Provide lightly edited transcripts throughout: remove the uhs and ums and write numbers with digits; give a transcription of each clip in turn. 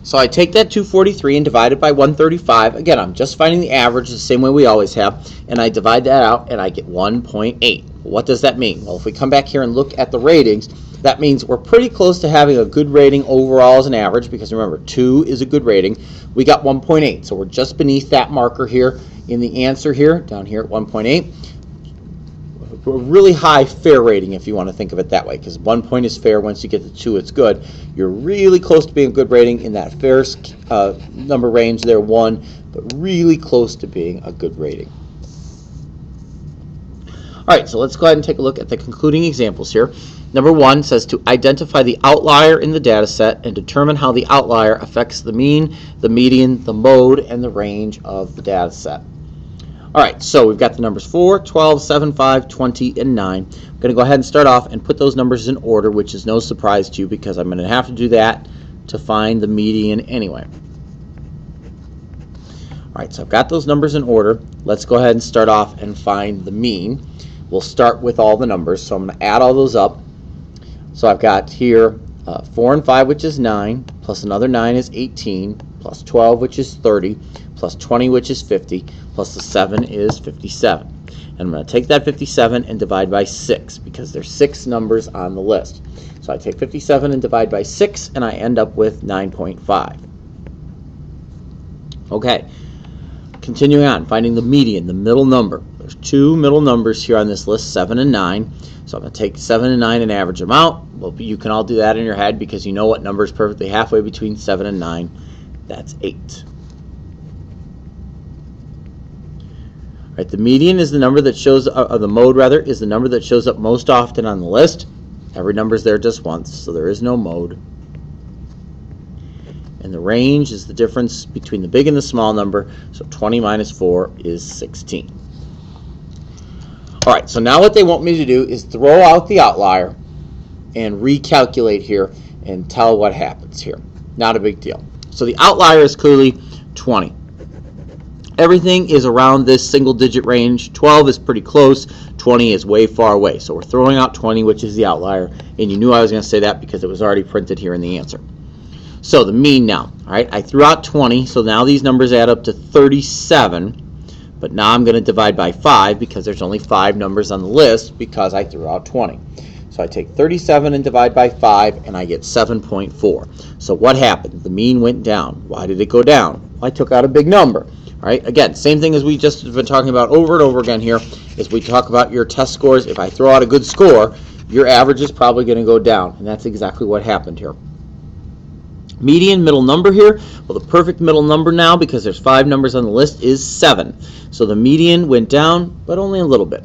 So I take that 243 and divide it by 135. Again, I'm just finding the average the same way we always have, and I divide that out and I get 1.8. What does that mean? Well, if we come back here and look at the ratings, that means we're pretty close to having a good rating overall as an average, because remember, 2 is a good rating. We got 1.8, so we're just beneath that marker here in the answer here, down here at 1.8. A really high fair rating, if you want to think of it that way, because 1 point is fair. Once you get to 2, it's good. You're really close to being a good rating in that fair number range there, 1, but really close to being a good rating. All right, so let's go ahead and take a look at the concluding examples here. Number 1 says to identify the outlier in the data set and determine how the outlier affects the mean, the median, the mode, and the range of the data set. All right, so we've got the numbers 4, 12, 7, 5, 20, and 9. I'm going to go ahead and start off and put those numbers in order, which is no surprise to you because I'm going to have to do that to find the median anyway. All right, so I've got those numbers in order. Let's go ahead and start off and find the mean. We'll start with all the numbers, so I'm going to add all those up. So I've got here 4 and 5, which is 9, plus another 9 is 18, plus 12, which is 30, plus 20, which is 50, plus the 7 is 57. And I'm going to take that 57 and divide by 6, because there's 6 numbers on the list. So I take 57 and divide by 6, and I end up with 9.5. Okay, continuing on, finding the median, the middle number. There's 2 middle numbers here on this list, 7 and 9. So I'm going to take 7 and 9 and average them out. Well, you can all do that in your head because you know what number is perfectly halfway between 7 and 9. That's 8. All right, the median is the number that shows, the mode rather, is the number that shows up most often on the list. Every number is there just once, so there is no mode. And the range is the difference between the big and the small number, so 20 minus 4 is 16. All right, so now what they want me to do is throw out the outlier and recalculate here and tell what happens here. Not a big deal. So the outlier is clearly 20. Everything is around this single-digit range. 12 is pretty close. 20 is way far away. So we're throwing out 20, which is the outlier. And you knew I was going to say that because it was already printed here in the answer. So the mean now. All right, I threw out 20, so now these numbers add up to 37. But now I'm going to divide by 5 because there's only 5 numbers on the list because I threw out 20. So I take 37 and divide by 5, and I get 7.4. So what happened? The mean went down. Why did it go down? Well, I took out a big number. All right, again, same thing as we just have been talking about over and over again here is we talk about your test scores. If I throw out a good score, your average is probably going to go down, and that's exactly what happened here. Median middle number here, well, the perfect middle number now, because there's 5 numbers on the list, is 7. So the median went down, but only a little bit.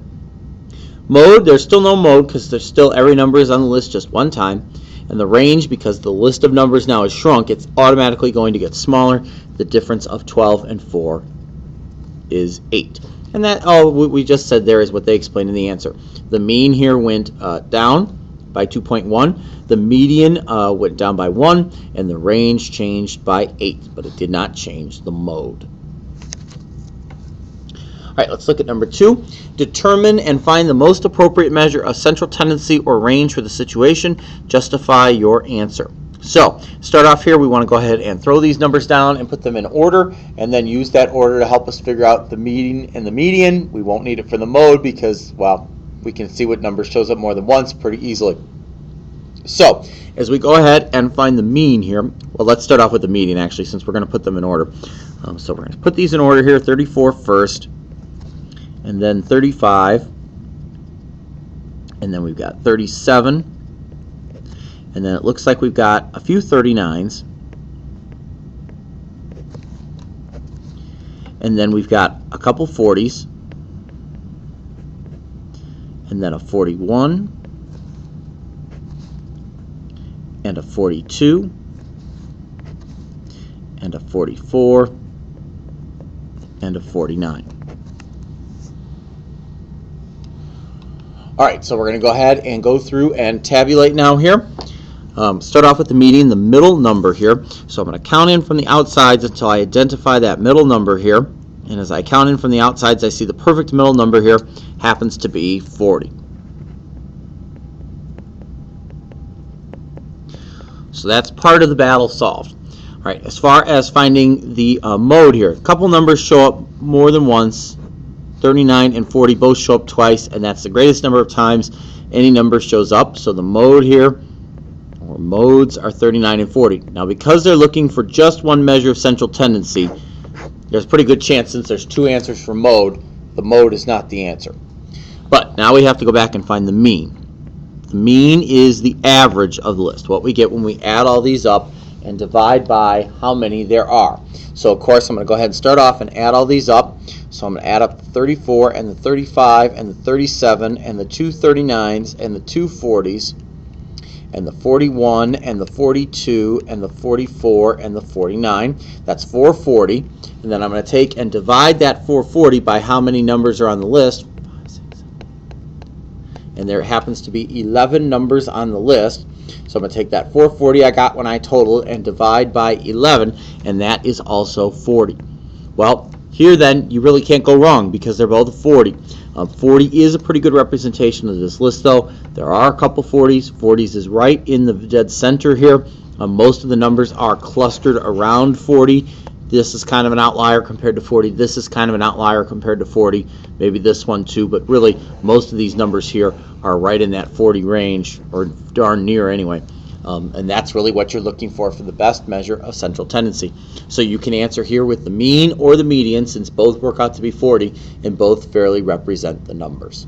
Mode, there's still no mode because there's still every number is on the list just one time. And the range, because the list of numbers now is shrunk, it's automatically going to get smaller. The difference of 12 and 4 is 8. And that all we just said there is what they explained in the answer. The mean here went down by 2.1. The median went down by 1, and the range changed by 8, but it did not change the mode. All right, let's look at number 2. Determine and find the most appropriate measure of central tendency or range for the situation. Justify your answer. So, start off here, we want to go ahead and throw these numbers down and put them in order, and then use that order to help us figure out the mean and the median. We won't need it for the mode because, well, we can see what number shows up more than once pretty easily. So, as we go ahead and find the mean here, well, let's start off with the median actually, since we're going to put them in order. So we're going to put these in order here, 34 first, and then 35, and then we've got 37, and then it looks like we've got a few 39s, and then we've got a couple 40s, and then a 41, and a 42, and a 44, and a 49. All right, so we're going to go ahead and go through and tabulate now here. Start off with the median, the middle number here. So I'm going to count in from the outsides until I identify that middle number here. And as I count in from the outsides, I see the perfect middle number here happens to be 40. So that's part of the battle solved. All right, as far as finding the mode here, a couple numbers show up more than once. 39 and 40 both show up twice, and that's the greatest number of times any number shows up. So the mode here, or modes, are 39 and 40. Now, because they're looking for just one measure of central tendency, there's a pretty good chance, since there's two answers for mode, the mode is not the answer. But now we have to go back and find the mean. The mean is the average of the list, what we get when we add all these up and divide by how many there are. So of course I'm going to go ahead and start off and add all these up. So I'm going to add up the 34 and the 35 and the 37 and the two 39s and the two 40s and the 41 and the 42 and the 44 and the 49. That's 440. And then I'm going to take and divide that 440 by how many numbers are on the list. And there happens to be 11 numbers on the list. So I'm going to take that 440 I got when I totaled and divide by 11, and that is also 40. Well, here then, you really can't go wrong because they're both 40. 40 is a pretty good representation of this list, though. There are a couple 40s. 40s is right in the dead center here. Most of the numbers are clustered around 40. This is kind of an outlier compared to 40. This is kind of an outlier compared to 40. Maybe this one too, but really most of these numbers here are right in that 40 range, or darn near anyway. And that's really what you're looking for the best measure of central tendency. So you can answer here with the mean or the median, since both work out to be 40 and both fairly represent the numbers.